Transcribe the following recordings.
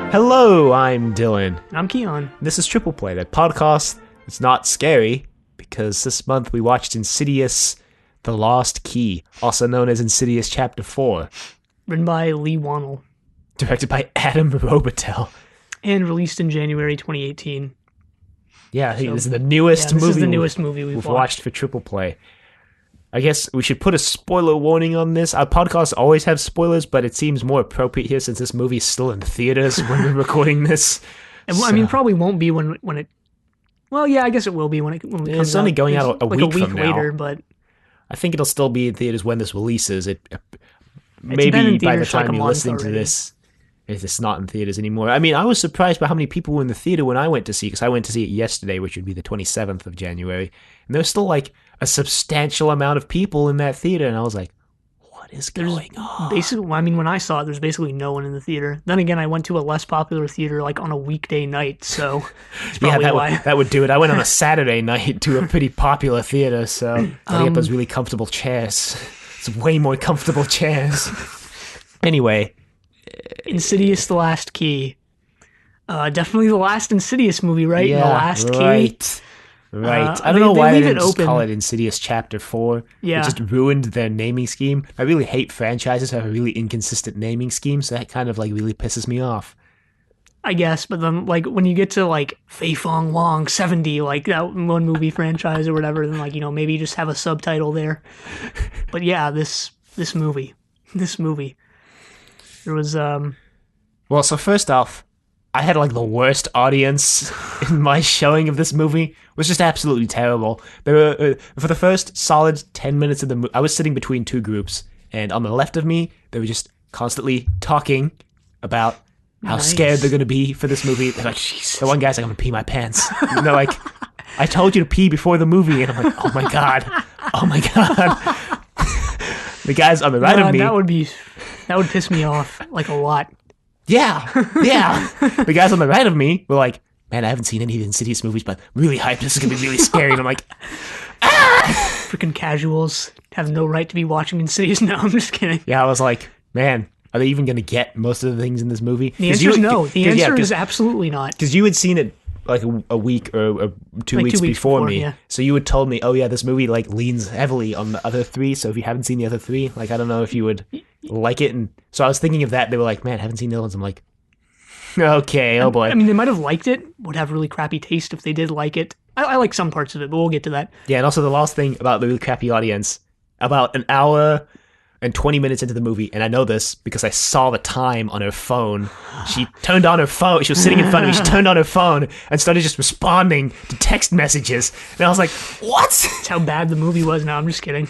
Hello, I'm Dylan. I'm Keon. This is Triple Play, that podcast that's not scary, because this month we watched Insidious, The Lost Key, also known as Insidious Chapter 4. Written by Leigh Whannell. Directed by Adam Robitel. And released in January 2018. Yeah, I think this is the newest movie. This is the newest movie we've watched for Triple Play. I guess we should put a spoiler warning on this. Our podcasts always have spoilers, but it seems more appropriate here since this movie is still in theaters when we're recording this. I mean, probably won't be when it. Well, yeah, I guess it will be when it comes out. It's only going out a week from now. Later, but I think it'll still be in theaters when this releases. Maybe by the time you're listening to this, it's not in theaters anymore. I mean, I was surprised by how many people were in the theater when I went to see it, because I went to see it yesterday, which would be the 27th of January, and there was still like a substantial amount of people in that theater, and I was like, what is going on? Basically, I mean, when I saw it, there's basically no one in the theater. Then again, I went to a less popular theater like on a weekday night, so it's probably why. That would do it. I went on a Saturday night to a pretty popular theater, so I get those really comfortable chairs. It's way more comfortable chairs. Anyway. Insidious: The Last Key. Definitely the last Insidious movie, right? Yeah, The Last Key. Right. I don't know why they didn't just call it Insidious Chapter 4. Yeah. It just ruined their naming scheme. I really hate franchises that have a really inconsistent naming scheme, so that kind of like really pisses me off. I guess, but then like when you get to like Fei Fong Wong 70, like that one movie franchise or whatever, then like, you know, maybe just have a subtitle there. But yeah, this movie. There was Well, so first off, I had like the worst audience in my showing of this movie. It was just absolutely terrible. There were for the first solid 10 minutes of the movie, I was sitting between two groups, and on the left of me, they were just constantly talking about how scared they're going to be for this movie. They're like, Jesus. The one guy's like, I'm going to pee my pants. And they're like, I told you to pee before the movie. And I'm like, oh my God. The guys on the right of me. That would piss me off like a lot. Yeah. The guys on the right of me were like, man, I haven't seen any of the Insidious movies, but really hyped. This is going to be really scary. And I'm like, Freaking casuals have no right to be watching Insidious. No, I'm just kidding. Yeah, I was like, man, are they even going to get most of the things in this movie? The answer is no. The answer is absolutely not. Because you had seen it like a week or 2 weeks before me. Yeah. So you had told me, oh yeah, this movie like leans heavily on the other three. So if you haven't seen the other three, like I don't know if you would like it. And so I was thinking of that. They were like, man, I haven't seen the other ones. I'm like, okay, oh boy. I mean, they might have liked it. Would have really crappy taste if they did like it. I like some parts of it, but we'll get to that. Yeah, and also the last thing about the really crappy audience, about an hour and 20 minutes into the movie, and I know this because I saw the time on her phone. She turned on her phone. She was sitting in front of me. She turned on her phone and started just responding to text messages. And I was like, what? That's how bad the movie was. No, I'm just kidding.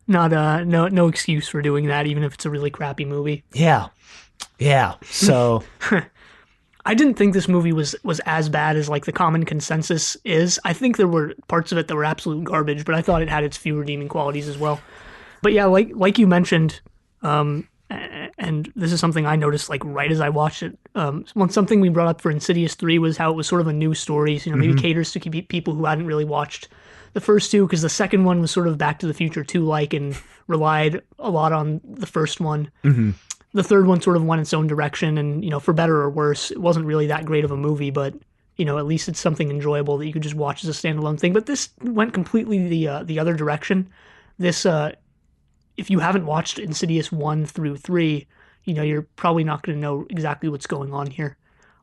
No excuse for doing that, even if it's a really crappy movie. Yeah. So I didn't think this movie was as bad as like the common consensus is. I think there were parts of it that were absolute garbage, but I thought it had its few redeeming qualities as well. But yeah, like you mentioned, and this is something I noticed like right as I watched it. Something we brought up for Insidious 3 was how it was sort of a new story. So, maybe caters to people who hadn't really watched the first two, because the second one was sort of Back to the Future 2-like and relied a lot on the first one. Mm-hmm. The third one sort of went its own direction, and for better or worse, it wasn't really that great of a movie, but at least it's something enjoyable that you could just watch as a standalone thing. But this went completely the other direction. This if you haven't watched Insidious 1 through 3, you're probably not going to know exactly what's going on here.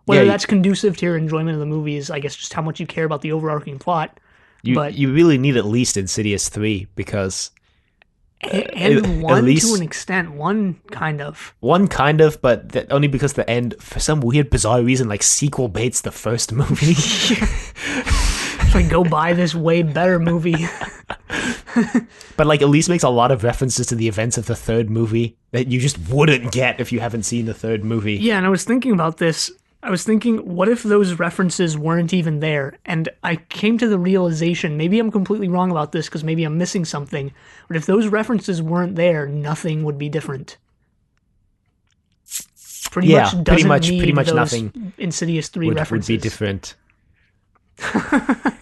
Whether that's conducive to your enjoyment of the movie is, I guess, just how much you care about the overarching plot. You really need at least Insidious 3 because... And one to an extent, one kind of, but only because the end, for some weird, bizarre reason, like sequel baits the first movie. So I go buy this way better movie. But like at least makes a lot of references to the events of the third movie that you just wouldn't get if you haven't seen the third movie. Yeah, and I was thinking about this. I was thinking, what if those references weren't even there? And I came to the realization, maybe I'm completely wrong about this because maybe I'm missing something, but if those references weren't there, nothing would be different. Pretty much nothing. Insidious 3 references would be different.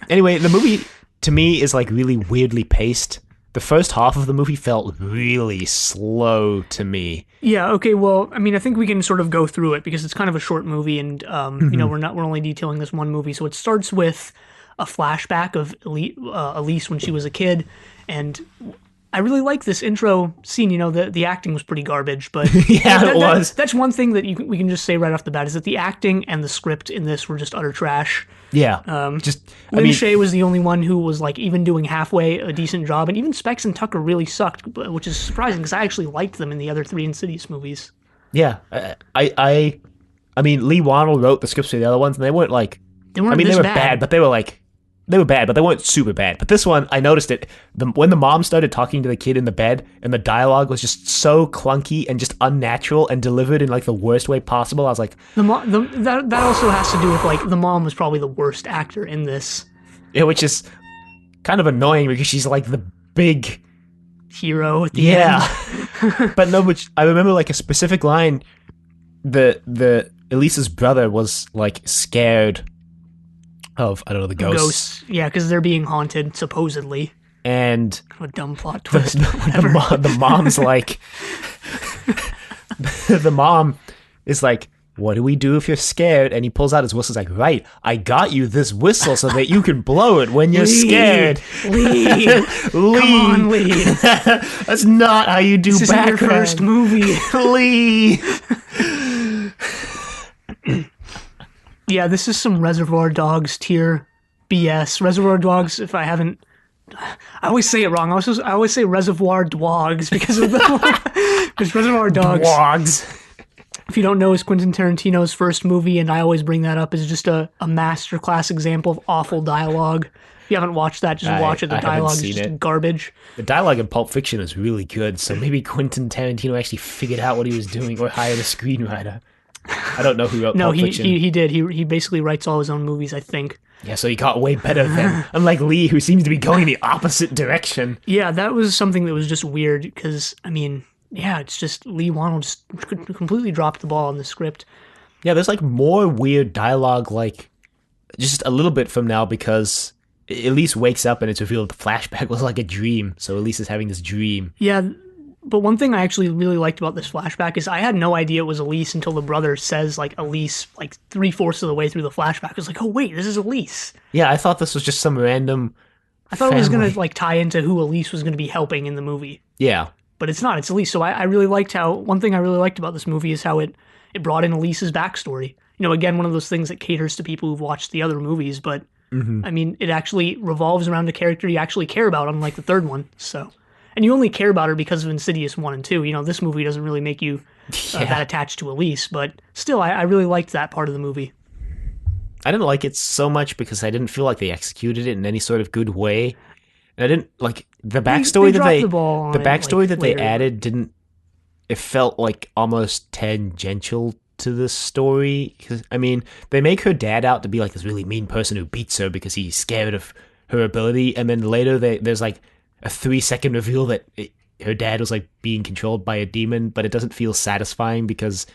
Anyway, the movie to me is like really weirdly paced. the first half of the movie felt really slow to me. Yeah, okay, well, I mean, I think we can sort of go through it because it's kind of a short movie and we're only detailing this one movie. So it starts with a flashback of Elise when she was a kid, and I really like this intro scene. The acting was pretty garbage, but Yeah, it was. That's one thing that we can just say right off the bat is that the acting and the script in this were just utter trash. Yeah, Lin Shaye was the only one who was like even doing halfway a decent job, and even Specs and Tucker really sucked, which is surprising because I actually liked them in the other three Insidious movies. yeah. I mean, Leigh Whannell wrote the scripts for the other ones, and they weren't like. They weren't. They were bad, but they were like. They were bad, but they weren't super bad. But this one, I noticed it. When the mom started talking to the kid in the bed, and the dialogue was just so clunky and just unnatural and delivered in like the worst way possible, I was like, that also has to do with like the mom was probably the worst actor in this. Yeah, which is kind of annoying because she's like the big hero at the end. But no, which I remember like a specific line. The Elisa's brother was like scared of, I don't know, the ghosts. Yeah, because they're being haunted, supposedly. And a dumb plot twist. The mom's like, the mom is like, what do we do if you're scared? And he pulls out his whistle. He's like, right, I got you this whistle so that you can blow it when you're scared. Lee. Come on, Lee. That's not how you do this background. This isn't your first movie. Lee. Yeah, this is some Reservoir Dogs tier BS. Reservoir Dogs, if I haven't... I always say it wrong. I always say Reservoir Dogs because of because Reservoir Dogs... Dogs. If you don't know, is Quentin Tarantino's first movie, and I always bring that up as just a masterclass example of awful dialogue. If you haven't watched that, just watch it. The dialogue is just garbage. The dialogue in Pulp Fiction is really good, so maybe Quentin Tarantino actually figured out what he was doing or hired a screenwriter. I don't know who wrote Pulp Fiction. No, he did. He basically writes all his own movies, I think. Yeah, so he got way better than, unlike Lee, who seems to be going the opposite direction. Yeah, that was something that was just weird, because, I mean, yeah, it's just Leigh Whannell just completely dropped the ball on the script. Yeah, there's like more weird dialogue, like, just a little bit from now, because Elise wakes up and it's revealed the flashback was like a dream, so Elise is having this dream. Yeah, but one thing I actually really liked about this flashback is I had no idea it was Elise until the brother says, like, Elise, like, 3/4 of the way through the flashback. I was like, oh, wait, this is Elise. Yeah, I thought this was just some random I thought it was going to, like, tie into who Elise was going to be helping in the movie. Yeah. But it's not. It's Elise. So I really liked how... One thing I really liked about this movie is how it brought in Elise's backstory. You know, again, one of those things that caters to people who've watched the other movies, but, I mean, it actually revolves around a character you actually care about, unlike the third one, so... And you only care about her because of Insidious 1 and 2. You know, this movie doesn't really make you that attached to Elise, but still, I really liked that part of the movie. I didn't like it so much because I didn't feel like they executed it in any sort of good way. And I didn't, like, the backstory they added didn't, it felt like almost tangential to the story. 'Cause, I mean, they make her dad out to be like this really mean person who beats her because he's scared of her ability, and then later there's like a 3-second reveal that her dad was like being controlled by a demon, but it doesn't feel satisfying because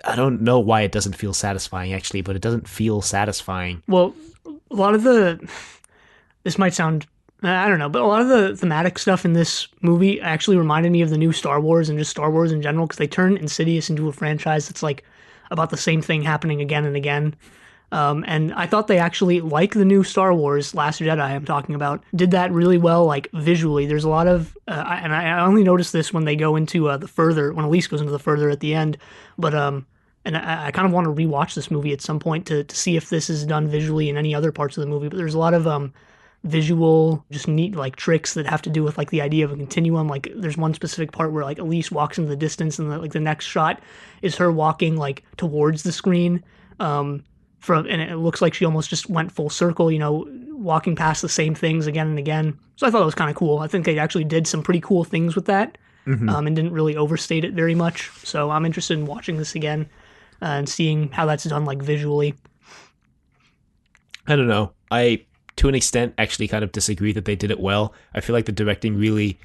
I don't know why it doesn't feel satisfying actually, but it doesn't feel satisfying. Well, a lot of this might sound, I don't know, but a lot of the thematic stuff in this movie actually reminded me of the new Star Wars and just Star Wars in general, because they turned Insidious into a franchise that's like about the same thing happening again and again. And I thought they actually, like the new Star Wars, Last Jedi I'm talking about, did that really well, like, visually. There's a lot of, and I only noticed this when they go into the further, when Elise goes into the further at the end, but, and I kind of want to rewatch this movie at some point to see if this is done visually in any other parts of the movie, but there's a lot of, visual, just neat, like, tricks that have to do with, like, the idea of a continuum. Like, there's one specific part where, like, Elise walks into the distance, and, the next shot is her walking, like, towards the screen, and it looks like she almost just went full circle, you know, walking past the same things again and again. So I thought it was kind of cool. I think they actually did some pretty cool things with that, and didn't really overstate it very much. So I'm interested in watching this again and seeing how that's done, like, visually. I don't know. I, to an extent, actually kind of disagree that they did it well. I feel like the directing really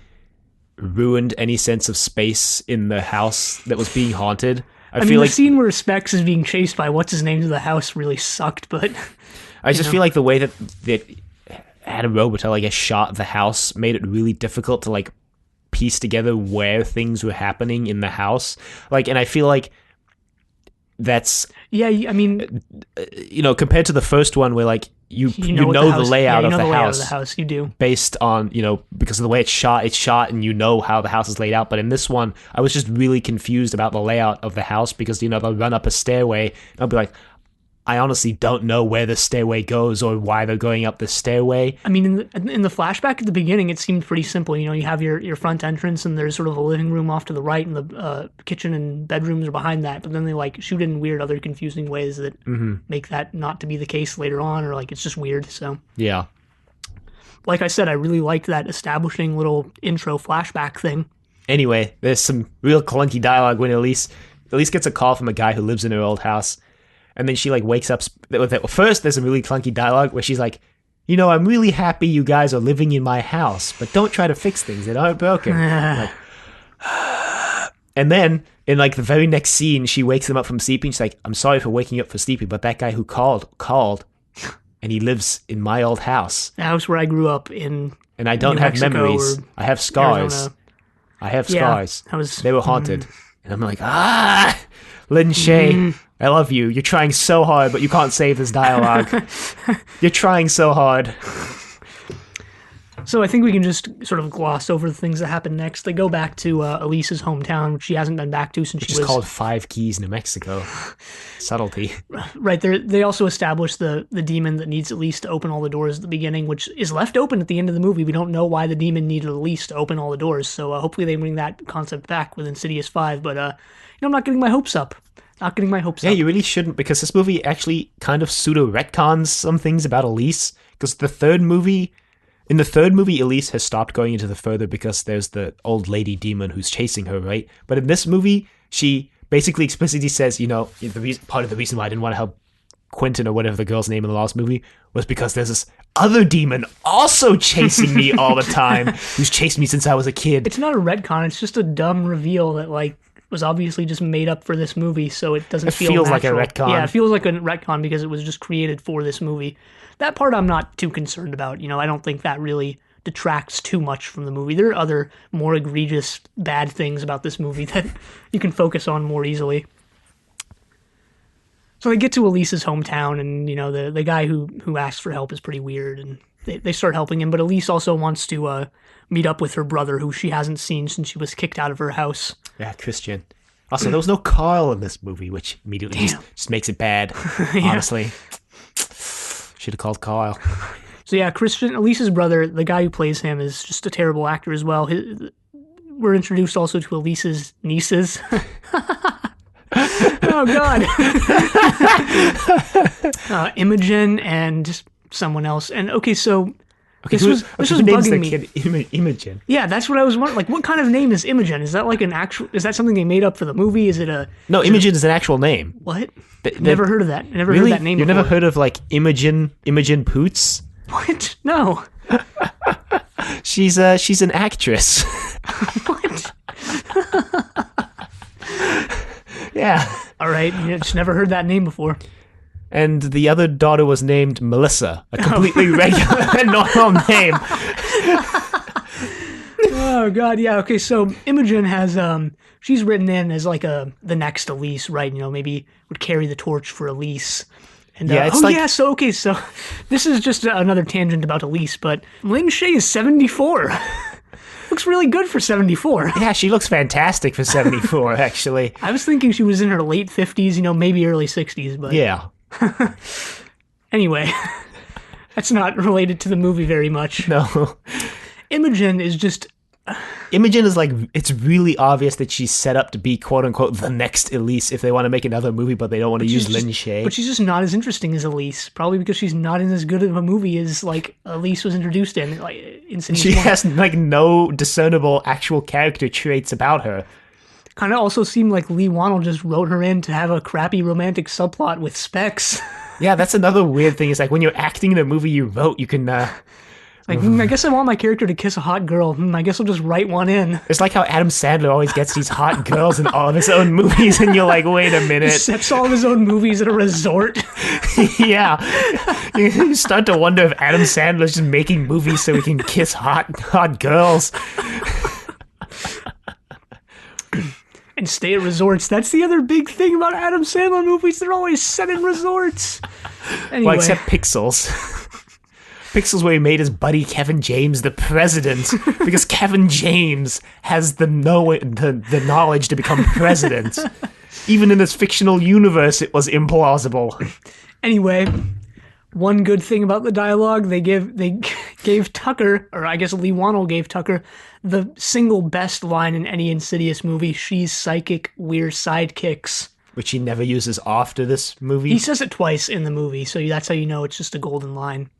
ruined any sense of space in the house that was being haunted. I mean, the scene where Specs is being chased by what's-his-name to the house really sucked, but... I just feel like the way that it Adam Robitel, I guess, shot the house, made it really difficult to like piece together where things were happening in the house. Like, and I feel like that's, Yeah, I mean, compared to the first one where like you know the layout of the house. You do. Based on, because of the way it's shot and you know how the house is laid out. But in this one, I was just really confused about the layout of the house because, they'll run up a stairway and I'll be like, I honestly don't know where the stairway goes or why they're going up the stairway. I mean, in the flashback at the beginning, it seemed pretty simple. You have your front entrance, and there's sort of a living room off to the right, and the kitchen and bedrooms are behind that. But then they like shoot in weird other confusing ways that make that not to be the case later on, or like it's just weird. So yeah, like I said, I really liked that establishing little intro flashback thing. Anyway, there's some real clunky dialogue when Elise gets a call from a guy who lives in her old house. And then she like wakes up. First, there's a really clunky dialogue where she's like, I'm really happy you guys are living in my house, but don't try to fix things that aren't broken. Like, and then in like the very next scene, she wakes him up from sleeping. She's like, I'm sorry for waking up for sleeping, but that guy who called, and he lives in my old house. The house where I grew up in. And I don't New have Mexico memories. I have scars. Arizona. I have scars. Yeah, they were haunted. And I'm like, Lin Shaye, I love you. You're trying so hard, but you can't save this dialogue. You're trying so hard. So I think we can just sort of gloss over the things that happen next. They go back to Elise's hometown, which she hasn't been back to since she was... Which is called Five Keys, New Mexico. Subtlety. Right. They also establish the demon that needs Elise to open all the doors at the beginning, which is left open at the end of the movie. We don't know why the demon needed Elise to open all the doors, so hopefully they bring that concept back with Insidious 5, but I'm not getting my hopes up. Yeah, you really shouldn't, because this movie actually kind of pseudo-retcons some things about Elise, because in the third movie, Elise has stopped going into the further because there's the old lady demon who's chasing her, right? But in this movie, she basically explicitly says, part of the reason why I didn't want to help Quentin or whatever the girl's name in the last movie was because there's this other demon also chasing me all the time, who's chased me since I was a kid. It's not a retcon, it's just a dumb reveal that, like, was obviously just made up for this movie, so it doesn't feel feels natural. like a retcon. Yeah, it feels like a retcon because it was just created for this movie. That part I'm not too concerned about. I don't think that really detracts too much from the movie. There are other more egregious bad things about this movie that you can focus on more easily. So they get to Elise's hometown, and the guy who asks for help is pretty weird, and they start helping him. But Elise also wants to meet up with her brother, who she hasn't seen since she was kicked out of her house. Yeah, Christian. Also, there was no Carl in this movie, which immediately just makes it bad, honestly. Should have called Carl. So yeah, Christian, Elise's brother, the guy who plays him, is just a terrible actor as well. We're introduced also to Elise's nieces. Oh, God. Imogen and someone else. And, okay, so... This was bugging me. Kid Imogen. Yeah, that's what I was wondering. Like, what kind of name is Imogen? Is that like is that something they made up for the movie? Is it a... No, Imogen is an actual name. What? Never heard of that. I never heard that name before. You've never heard of, like, Imogen Poots? What? No. She's an actress. What? Yeah. All right. Just never heard that name before. And the other daughter was named Melissa, a completely regular and normal name. Oh, God, yeah. Okay, so Imogen has, she's written in as like the next Elise, right? Maybe would carry the torch for Elise. And, so this is just another tangent about Elise, but Lin Shaye is 74. Looks really good for 74. Yeah, she looks fantastic for 74, actually. I was thinking she was in her late 50s, maybe early 60s, but... Yeah. Anyway, that's not related to the movie very much. No. Imogen is just... Imogen is like, it's really obvious that she's set up to be quote-unquote the next Elise if they want to make another movie, but they don't want to use Lin Shaye. But she's just not as interesting as Elise, probably because she's not in as good of a movie as like Elise was introduced in. Like, she has like no discernible actual character traits about her. Kind of also seemed like Leigh Whannell just wrote her in to have a crappy romantic subplot with Specs. Yeah, that's another weird thing. It's like when you're acting in a movie you wrote, you can... Like, I guess I want my character to kiss a hot girl. I guess I'll just write one in. It's like how Adam Sandler always gets these hot girls in all of his own movies, and you're like, wait a minute. He sets all of his own movies at a resort. Yeah. You start to wonder if Adam Sandler's just making movies so he can kiss hot girls. And stay at resorts. That's the other big thing about Adam Sandler movies. They're always set in resorts. Anyway. Well, except Pixels. Pixels, where he made his buddy Kevin James the president, because Kevin James has the knowledge to become president. Even in this fictional universe, it was implausible. Anyway, one good thing about the dialogue, they gave Tucker, or I guess Leigh Whannell gave Tucker, the single best line in any Insidious movie. She's psychic, we're sidekicks. Which he never uses after this movie. He says it twice in the movie, so that's how you know it's just a golden line.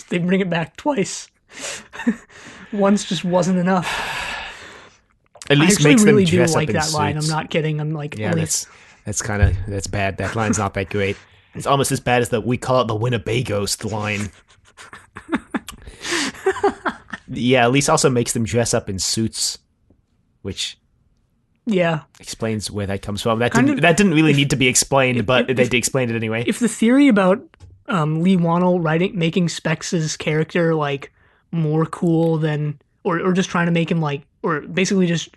They bring it back twice. Once just wasn't enough. At least I makes them really dress do like up in that suits. line. I'm not kidding. I'm like, yeah, that's bad. That line's not that great. It's almost as bad as we call it the Winnebagos line. Yeah, at least also makes them dress up in suits, which explains where that comes from. That didn't really need to be explained, but they explained it anyway. If the theory about Leigh Whannell making Specs' character like more cool than, or just trying to make him like, or basically just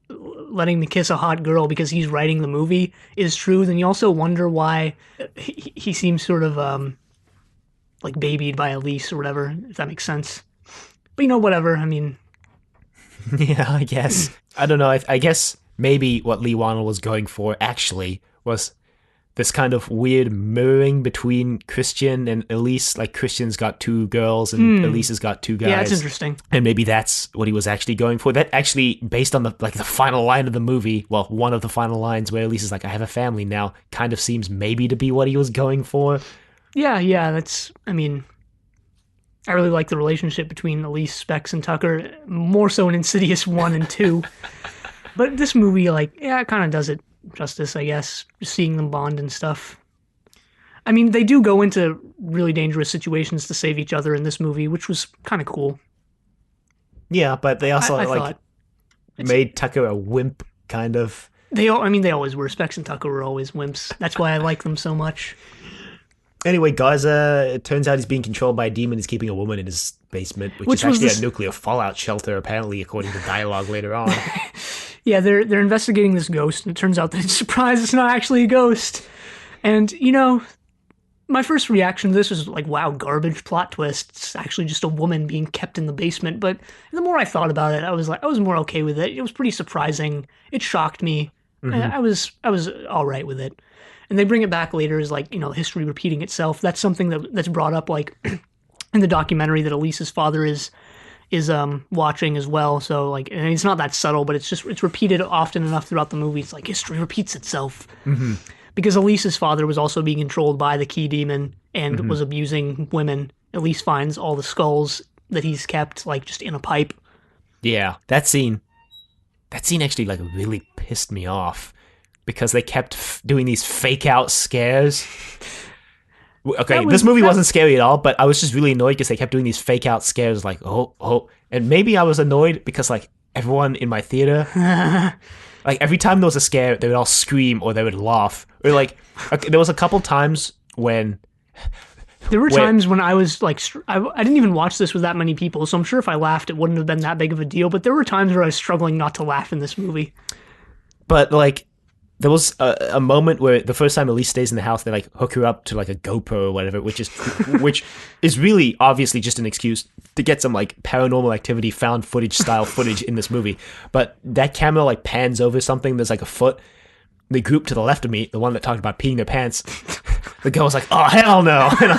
letting me kiss a hot girl because he's writing the movie is true, then you also wonder why he seems sort of like babied by Elise or whatever, if that makes sense. But whatever. I mean, yeah, I guess. I don't know. I guess maybe what Leigh Whannell was going for actually was this kind of weird mirroring between Christian and Elise. Like, Christian's got two girls and Elise has got two guys. Yeah, it's interesting. And maybe that's what he was actually going for. That actually, based on the final line of the movie, well, one of the final lines where Elise is like, I have a family now, kind of seems maybe to be what he was going for. Yeah, that's, I mean, I really like the relationship between Elise, Specs, and Tucker, more so in Insidious 1 and 2. But this movie, it kind of does it justice, I guess, just seeing them bond and stuff. I mean, they do go into really dangerous situations to save each other in this movie, which was kind of cool. Yeah, but they also I made Tucker a wimp, kind of. They always were. Specs and Tucker were always wimps. That's why I like them so much. Anyway, guys, it turns out he's being controlled by a demon. He's keeping a woman in his basement, which is actually a nuclear fallout shelter, apparently, according to dialogue later on. Yeah, they're investigating this ghost, and it turns out that, surprise, it's not actually a ghost. And, my first reaction to this was like, wow, garbage plot twist. It's actually just a woman being kept in the basement. But the more I thought about it, I was more okay with it. It was pretty surprising. It shocked me. Mm-hmm. I was all right with it. And they bring it back later as history repeating itself. That's something that's brought up in the documentary that Elise's father is watching as well. So and it's not that subtle, but it's repeated often enough throughout the movie. It's like history repeats itself. Mm-hmm. Because Elise's father was also being controlled by the key demon and was abusing women. Elise finds all the skulls that he's kept just in a pipe. Yeah, that scene actually really pissed me off because they kept doing these fake out scares. Okay, this movie wasn't scary at all, but I was just really annoyed because they kept doing these fake out scares oh. And maybe I was annoyed because everyone in my theater, every time there was a scare, they would all scream or they would laugh. Or there was a couple times when... There were times when I was I didn't even watch this with that many people, so I'm sure if I laughed, it wouldn't have been that big of a deal. But there were times where I was struggling not to laugh in this movie. But there was a moment where the first time Elise stays in the house, they hook her up to a GoPro or whatever, which is really obviously just an excuse to get some paranormal activity, found footage style footage in this movie. But that camera pans over something. There's a foot. The group to the left of me, the one that talked about peeing their pants, the girl was like, "Oh hell no!" And I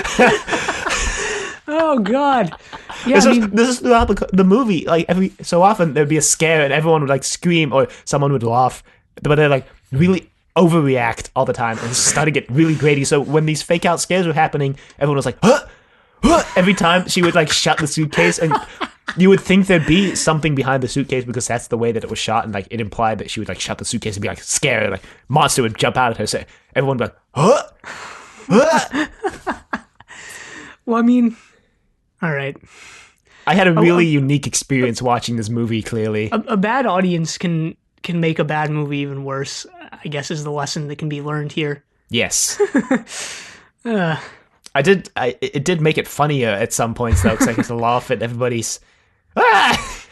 was like, "Oh god." Yeah, this is throughout the movie. Every so often there'd be a scare and everyone would scream or someone would laugh. But they really overreact all the time and started to get really grady. So when these fake out scares were happening, everyone was like, huh? Huh? Every time she would shut the suitcase, and you would think there'd be something behind the suitcase because that's the way that it was shot, and it implied that she would shut the suitcase and be scared, monster would jump out at her. So everyone would be huh? Huh? Well, I mean, All right. I had a really unique experience watching this movie, clearly. A bad audience can make a bad movie even worse, I guess, is the lesson that can be learned here. Yes. It did make it funnier at some points, though, because I get to laugh at everybody's... Ah!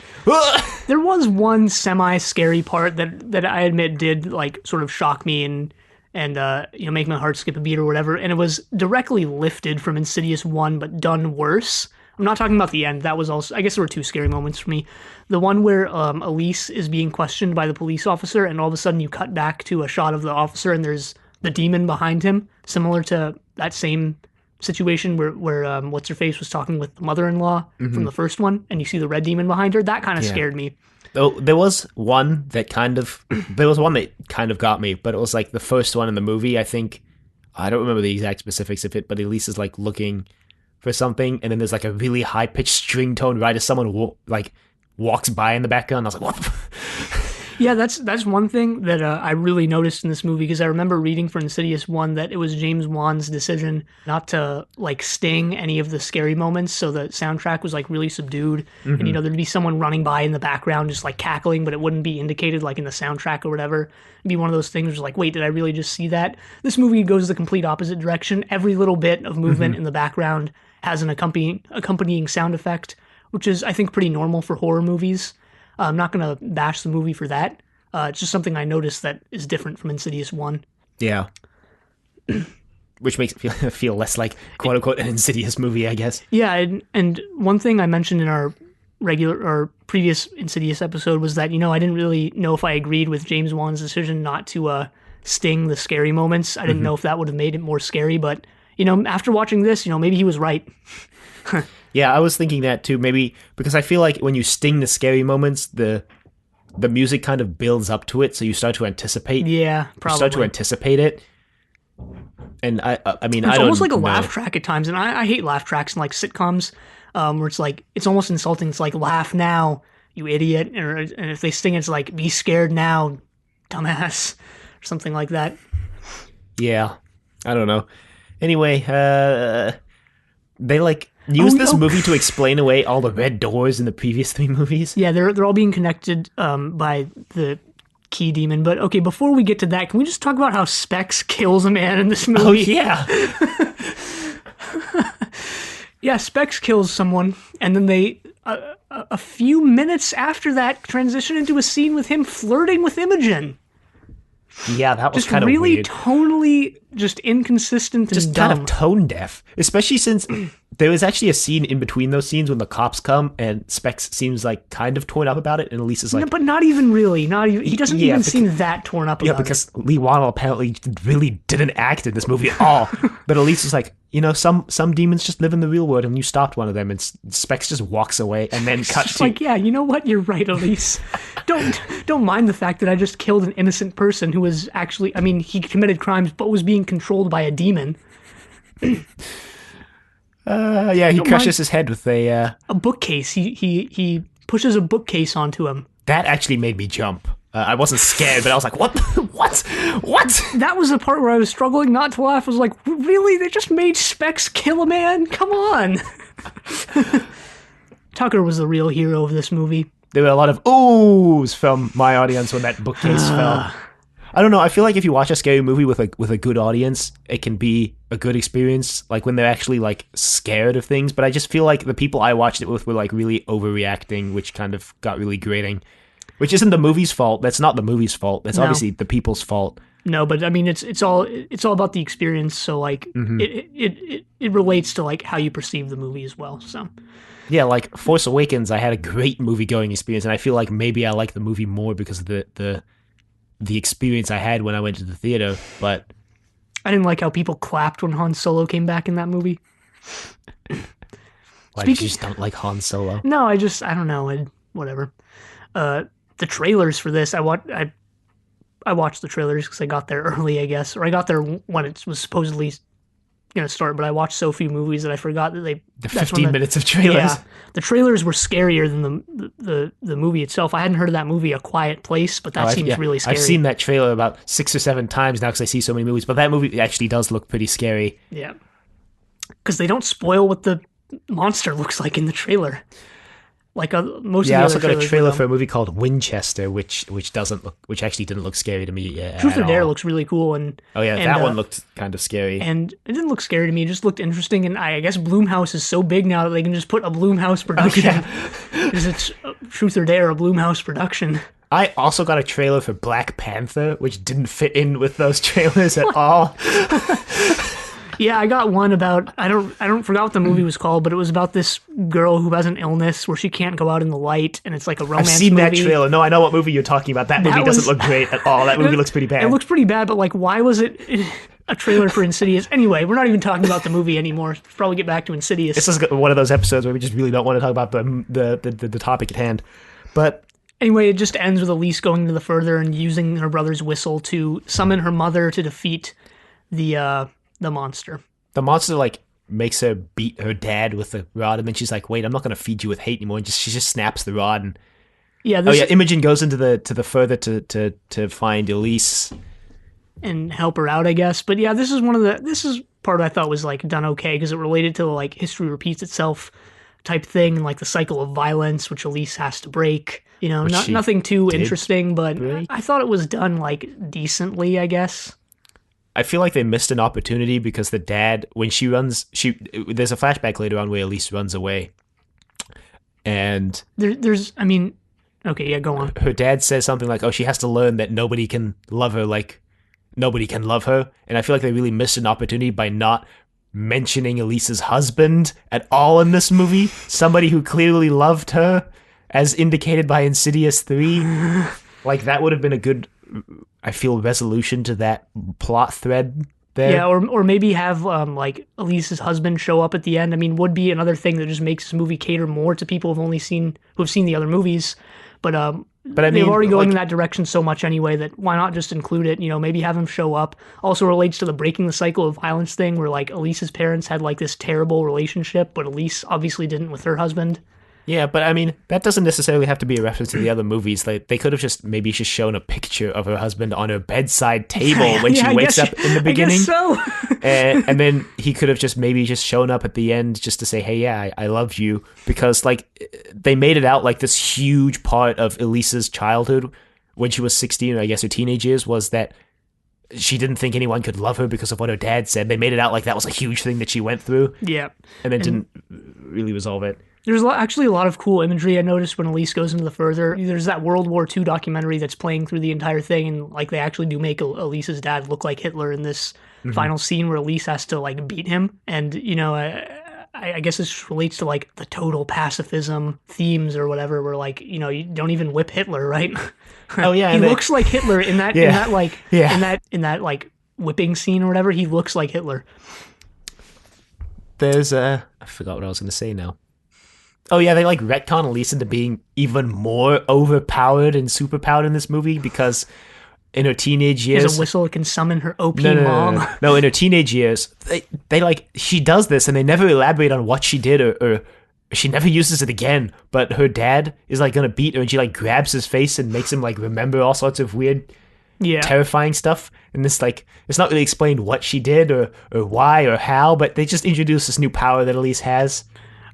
There was one semi-scary part that I admit did, like, sort of shock me and make my heart skip a beat or whatever, and it was directly lifted from Insidious 1, but done worse. I'm not talking about the end. That was also... I guess there were two scary moments for me. The one where Elise is being questioned by the police officer, and all of a sudden you cut back to a shot of the officer, and there's the demon behind him, similar to that same situation where what's-her-face was talking with the mother-in-law from the first one, and you see the red demon behind her. That kind of scared me. Oh, there was one that kind of got me, but it was like the first one in the movie. I think, I don't remember the exact specifics of it, but Elise is like looking for something, and then there's like a really high-pitched string tone right as someone walks by in the background. I was like, what? Yeah, that's one thing that I really noticed in this movie, because I remember reading for Insidious 1 that it was James Wan's decision not to like sting any of the scary moments, so the soundtrack was like really subdued, and there'd be someone running by in the background just like cackling, but it wouldn't be indicated like in the soundtrack or whatever. It'd be one of those things where it's like, wait, did I really just see that? This movie goes the complete opposite direction. Every little bit of movement in the background has an accompanying sound effect, which is, I think, pretty normal for horror movies. I'm not going to bash the movie for that. It's just something I noticed that is different from Insidious 1. Yeah. Which makes it feel less like, quote-unquote, an Insidious movie, I guess. Yeah, and one thing I mentioned in our previous Insidious episode was that, I didn't really know if I agreed with James Wan's decision not to sting the scary moments. I didn't know if that would have made it more scary, but, after watching this, maybe he was right. Yeah, I was thinking that too, maybe because I feel like when you sting the scary moments, the music kind of builds up to it, so you start to anticipate. Yeah, probably. You start to anticipate it. And I mean, it's I don't almost like a know. laugh track at times, and I hate laugh tracks in like sitcoms, where it's like, it's almost insulting. It's like, laugh now, you idiot. And if they sting, it's like, be scared now, dumbass, or something like that. Yeah, I don't know. Anyway, they like use this movie to explain away all the red doors in the previous three movies. Yeah, they're all being connected by the key demon. But okay, before we get to that, can we just talk about how Specs kills a man in this movie? Oh yeah. Yeah, Specs kills someone, and then they a few minutes after that transition into a scene with him flirting with Imogen. Yeah, that was Just kind of really weird. tonally just inconsistent and Just dumb. kind of tone deaf, especially since there was actually a scene in between those scenes when the cops come and Specs seems like kind of torn up about it, and Elise is like, No, but not even really. Not even. He doesn't even seem that torn up about it. yeah, because Leigh Whannell apparently really didn't act in this movie at all. But Elise is like, some demons just live in the real world, and you stopped one of them, and Specs just walks away, and then cuts to like, yeah, you know what? You're right, Elise. Don't mind the fact that I just killed an innocent person who was actually, I mean, he committed crimes, but was being controlled by a demon. Yeah, he crushes his head with a bookcase. He pushes a bookcase onto him. That actually made me jump. I wasn't scared, but I was like, what? What? That was the part where I was struggling not to laugh. I was like, really? They just made Specs kill a man? Come on. Tucker was the real hero of this movie. There were a lot of oohs from my audience when that bookcase fell. I don't know. I feel like if you watch a scary movie with a good audience, it can be a good experience. Like when they're actually like scared of things. But I just feel like the people I watched it with were like really overreacting, which kind of got really grating. Which isn't the movie's fault. That's not the movie's fault. That's obviously the people's fault. No, but I mean, it's all about the experience. So like, it relates to like how you perceive the movie as well. So. Yeah, like Force Awakens, I had a great movie-going experience, and I feel like maybe I like the movie more because of the experience I had when I went to the theater, but... I didn't like how people clapped when Han Solo came back in that movie. Why, you just don't like Han Solo? No, I don't know, whatever. The trailers for this, I watched the trailers because I got there early, I guess, or I got there when it was supposedly going to start, but I watched so few movies that I forgot that the 15 minutes of trailers. Yeah, the trailers were scarier than the movie itself. I hadn't heard of that movie, A Quiet Place, but that seems really scary. I've seen that trailer about 6 or 7 times now because I see so many movies, but that movie actually does look pretty scary. Yeah, because they don't spoil what the monster looks like in the trailer. Like most Yeah, I of the also other got a trailers trailer were for a movie called Winchester, which actually didn't look scary to me Truth at or Dare all. looks really cool, and Oh yeah, and that one uh, looked kind of scary. and it didn't look scary to me. It just looked interesting, and I guess Blumhouse is so big now that they can just put a Blumhouse Oh production. yeah. Because it's Truth or Dare, a Blumhouse production. I also got a trailer for Black Panther, which didn't fit in with those trailers at all. Yeah, I got one about I don't forgot what the movie was called, but it was about this girl who has an illness where she can't go out in the light, and it's like a I've romance seen that movie. trailer. No, I know what movie you're talking about. That movie doesn't was- look great at all. That movie looks pretty bad. It looks pretty bad, but like, why was it a trailer for Insidious? Anyway, we're not even talking about the movie anymore. Probably get back to Insidious. This is one of those episodes where we just really don't want to talk about the topic at hand. But Anyway, it just ends with Elise going to the further and using her brother's whistle to summon her mother to defeat the monster. the monster like makes her beat her dad with the rod, and then she's like, "Wait, I'm not going to feed you with hate anymore." And she just snaps the rod. And Yeah, oh yeah, Imogen goes into the further to find Elise. and help her out, I guess. But yeah, this is part I thought was like done okay because it related to like history repeats itself type thing and like the cycle of violence which Elise has to break. You know, Which she nothing too did interesting, but break. I thought it was done like decently, I guess. I feel like they missed an opportunity because the dad, when she runs, there's a flashback later on where Elise runs away, and I mean, okay, yeah, go on. her dad says something like, "Oh, she has to learn that nobody can love her like nobody can love her." And I feel like they really missed an opportunity by not mentioning Elise's husband at all in this movie. Somebody who clearly loved her, as indicated by Insidious 3. Like, that would have been a good, I feel, resolution to that plot thread there. Yeah, or maybe have like Elise's husband show up at the end. I mean, would be another thing that just makes this movie cater more to people who've seen the other movies. But I they're mean, already going like, in that direction so much anyway that why not just include it? You know, maybe have him show up. Also relates to the breaking the cycle of violence thing, where like Elise's parents had like this terrible relationship, but Elise obviously didn't with her husband. Yeah, but I mean, that doesn't necessarily have to be a reference to the other movies. Like, they could have just shown a picture of her husband on her bedside table when Yeah, she I wakes guess- up in the I beginning. guess so. And then he could have just shown up at the end just to say, "Hey, yeah, I love you," because like they made it out like this huge part of Elisa's childhood when she was 16, or I guess her teenage years, was that she didn't think anyone could love her because of what her dad said. They made it out like that was a huge thing that she went through, Yeah. and then didn't really resolve it. There's actually a lot of cool imagery I noticed when Elise goes into the further. There's that World War II documentary that's playing through the entire thing, and like they actually do make Elise's dad look like Hitler in this final scene where Elise has to like beat him. And you know, I guess this relates to like the total pacifism themes or whatever. Where like you know you don't even whip Hitler, right? Oh yeah, he and looks like Hitler in that Yeah. in that like whipping scene or whatever. He looks like Hitler. There's I forgot what I was going to say now. Oh yeah, they like retcon Elise into being even more overpowered and superpowered in this movie because in her teenage years, There's a whistle that can summon her OP no, mom. no, in her teenage years, they like she does this and they never elaborate on what she did or she never uses it again. But her dad is like gonna beat her and she like grabs his face and makes him like remember all sorts of weird, Yeah. terrifying stuff. And this like it's not really explained what she did or why or how, but they just introduce this new power that Elise has.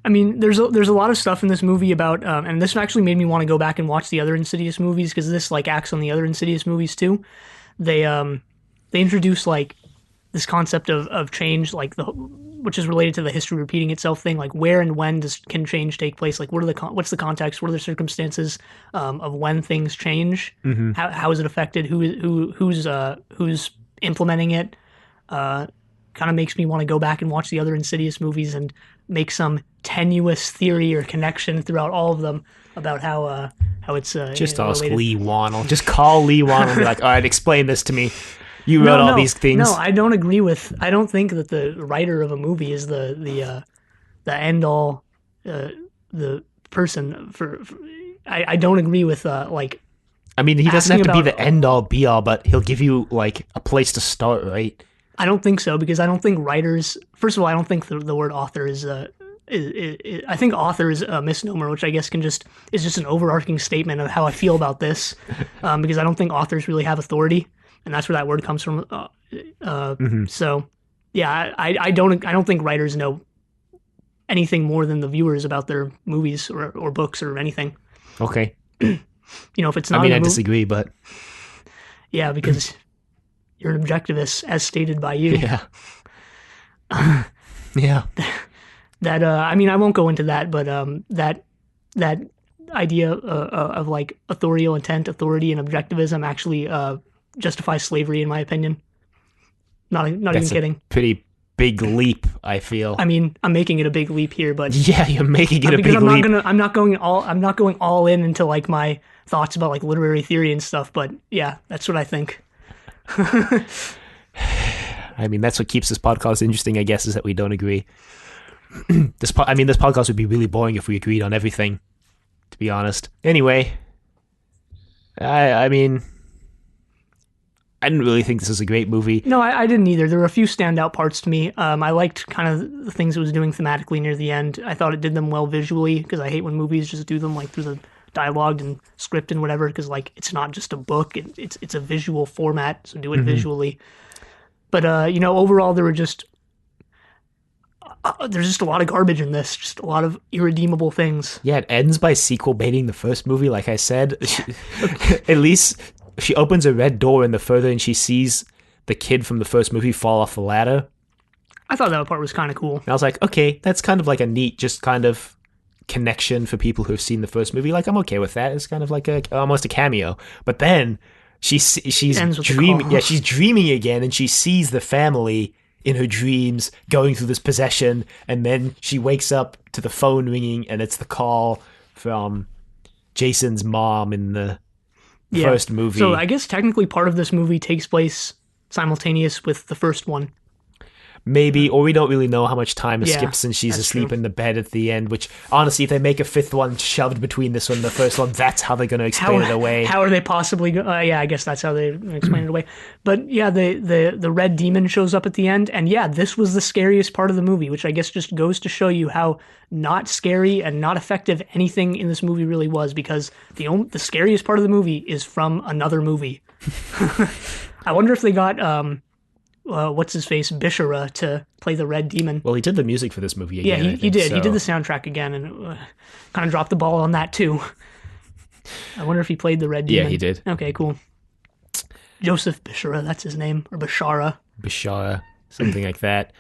I mean, there's a lot of stuff in this movie about, and this actually made me want to go back and watch the other Insidious movies because this like acts on the other Insidious movies too. They introduce like this concept of change, like which is related to the history repeating itself thing. Like where and when can change take place? Like what's the context? What are the circumstances of when things change? Mm-hmm. How is it affected? Who's implementing it? Kind of makes me want to go back and watch the other Insidious movies and make some tenuous theory or connection throughout all of them about how it's Just ask related. Leigh Whannell. Just call Leigh Whannell and be like, all right, explain this to me. You wrote all these things. No, I don't agree with. I don't think that the writer of a movie is the end all, the person for I don't agree with like. I mean, he doesn't have asking to be about- the end all be all, but he'll give you like a place to start, right? I don't think so because I don't think writers. First of all, I don't think the word author is. I think author is a misnomer, which I guess is just an overarching statement of how I feel about this, because I don't think authors really have authority, and that's where that word comes from. So, yeah, I don't think writers know anything more than the viewers about their movies or books or anything. Okay. If it's I not mean, in I the movie, disagree, but yeah, because you're an objectivist, as stated by you. yeah. Yeah. That I mean, I won't go into that, but that idea of like authorial intent, authority, and objectivism actually justifies slavery, in my opinion. Not even That's a kidding. pretty big leap, I feel. I mean, I'm making it a big leap here, but Yeah, you're making it a because big leap. I'm not going all in into like my thoughts about like literary theory and stuff. But yeah, that's what I think. I mean, that's what keeps this podcast interesting, I guess, is that we don't agree. This podcast would be really boring if we agreed on everything, to be honest. Anyway, I mean, I didn't really think this was a great movie. No, I didn't either. There were a few standout parts to me. I liked kind of the things it was doing thematically near the end. I thought it did them well visually, because I hate when movies just do them like through the dialogue and script and whatever, because like it's not just a book, it's a visual format, so do it visually. But overall there were just there's just a lot of garbage in this, just a lot of irredeemable things. Yeah, it ends by sequel baiting the first movie, like I said. At least she opens a red door in the further and she sees the kid from the first movie fall off the ladder. I thought that part was kind of cool. And I was like, okay, that's kind of like a neat, just kind of connection for people who've seen the first movie. Like, I'm okay with that. It's kind of like almost a cameo. But then she's dreaming. Yeah, she's dreaming again, and she sees the family in her dreams going through this possession, and then she wakes up to the phone ringing, and it's the call from Jason's mom in the first movie. So I guess technically part of this movie takes place simultaneous with the first one. Maybe, or we don't really know how much time has skipped since she's that's asleep true. in the bed at the end, which, honestly, if they make a fifth one shoved between this one and the first one, that's how they're going to explain it away. How are they possibly yeah, I guess that's how they explain it away. But yeah, the red demon shows up at the end, and yeah, this was the scariest part of the movie, which I guess just goes to show you how not scary and not effective anything in this movie really was, because the scariest part of the movie is from another movie. I wonder if they got what's his face, Bishara, to play the red demon. Well, he did the music for this movie again. Yeah, he did. So. He did the soundtrack again, and kind of dropped the ball on that too. I wonder if he played the red demon. Yeah, he did. Okay, cool. Joseph Bishara, that's his name, or Bishara. Bishara, something like that.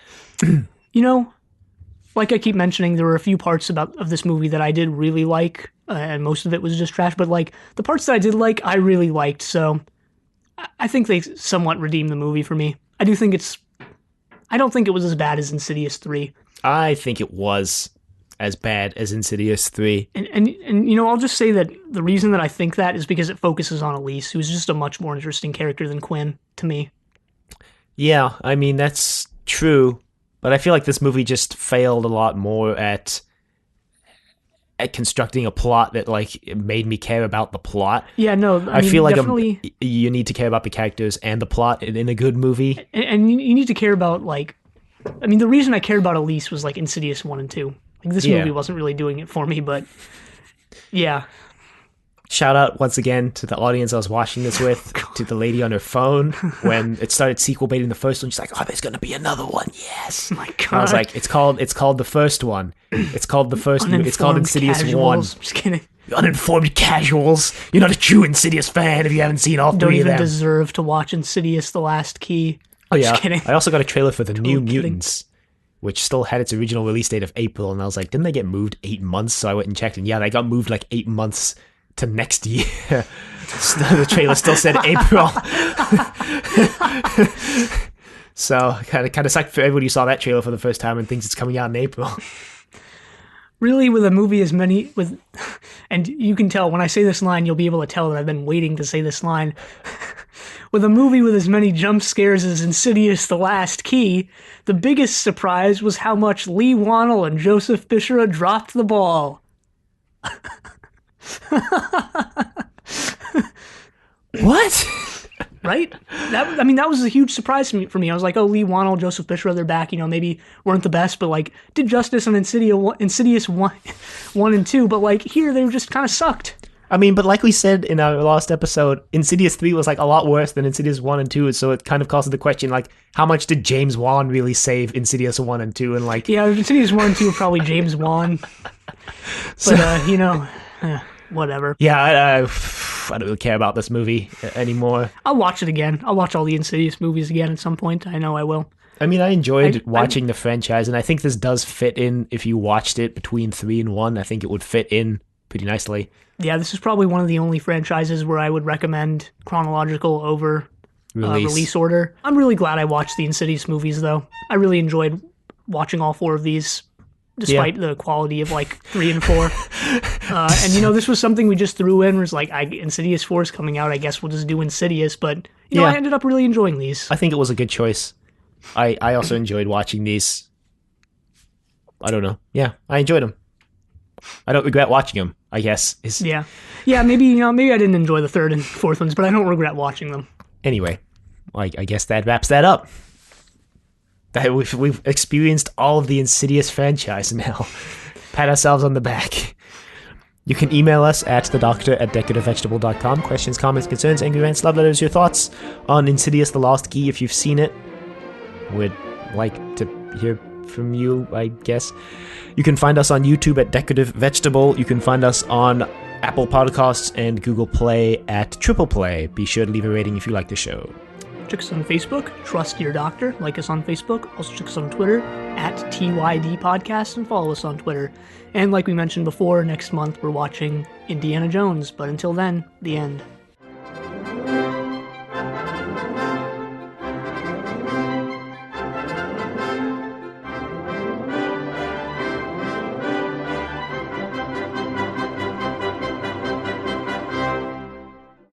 Like I keep mentioning, there were a few parts of this movie that I did really like, and most of it was just trash. But like the parts that I did like, I really liked. So I think they somewhat redeemed the movie for me. I don't think it was as bad as Insidious 3. I think it was as bad as Insidious 3. And I'll just say that the reason that I think that is because it focuses on Elise, who's just a much more interesting character than Quinn, to me. Yeah, I mean, that's true. But I feel like this movie just failed a lot more at constructing a plot that like made me care about the plot. Yeah, no, I mean, feel like definitely, you need to care about the characters and the plot in a good movie. and you need to care about like, I mean, the reason I cared about Elise was like Insidious 1 and 2. Like this movie wasn't really doing it for me, but yeah. Shout out once again to the audience I was watching this with, to the lady on her phone when it started sequel baiting the first one. She's like, "Oh, there's gonna be another one, yes!" Oh my God. And I was like, "It's called the first one. It's called the first movie. It's called Insidious casuals. 1." Just kidding. Uninformed casuals. You're not a true Insidious fan if you haven't seen all Don't three of even them. deserve to watch Insidious: The Last Key. Oh yeah, Just kidding. I also got a trailer for the New kidding. Mutants, which still had its original release date of April, and I was like, didn't they get moved 8 months? So I went and checked, and yeah, they got moved like 8 months to next year. The trailer still said April. So kind of sucked for everybody who saw that trailer for the first time and thinks it's coming out in April. Really, with a movie and you can tell when I say this line, you'll be able to tell that I've been waiting to say this line. With a movie with as many jump scares as Insidious: The Last Key, the biggest surprise was how much Leigh Whannell and Joseph Bishara dropped the ball. What? Right? That was a huge surprise for me. I was like, oh, Leigh Whannell, Joseph Bishara, they're back. Maybe weren't the best, but like did justice on Insidious 1 and 2. But like here, they just kind of sucked. I mean, but like we said in our last episode, Insidious 3 was like a lot worse than Insidious 1 and 2, so it kind of causes the question, like, how much did James Wan really save Insidious 1 and 2? And like, Yeah, Insidious 1 and 2 are probably James Wan. But, whatever. yeah, I don't really care about this movie anymore. I'll watch it again. I'll watch all the Insidious movies again at some point. I know I will. I mean, I enjoyed watching the franchise, and I think this does fit in. If you watched it between 3 and 1, I think it would fit in pretty nicely. Yeah, this is probably one of the only franchises where I would recommend chronological over release order. I'm really glad I watched the Insidious movies, though. I really enjoyed watching all 4 of these, despite the quality of like 3 and 4. And this was something we just threw in. Was like, Insidious 4 is coming out. I guess we'll just do Insidious. But I ended up really enjoying these. I think it was a good choice. I also enjoyed watching these. I don't know. Yeah, I enjoyed them. I don't regret watching them, I guess. Yeah, maybe I didn't enjoy the 3rd and 4th ones, but I don't regret watching them. Anyway, I guess that wraps that up. We've experienced all of the Insidious franchise now. Pat ourselves on the back. You can email us at thedoctor@decorativevegetable.com. Questions, comments, concerns, angry rants, love letters, your thoughts on Insidious The Lost Key if you've seen it. Would like to hear from you, I guess. You can find us on YouTube at Decorative Vegetable. You can find us on Apple Podcasts and Google Play at Triple Play. Be sure to leave a rating if you like the show. Check us on Facebook, Trust Your Doctor. Like us on Facebook. Also check us on Twitter at TYD Podcast and follow us on Twitter. And like we mentioned before, next month we're watching Indiana Jones. But until then, the end.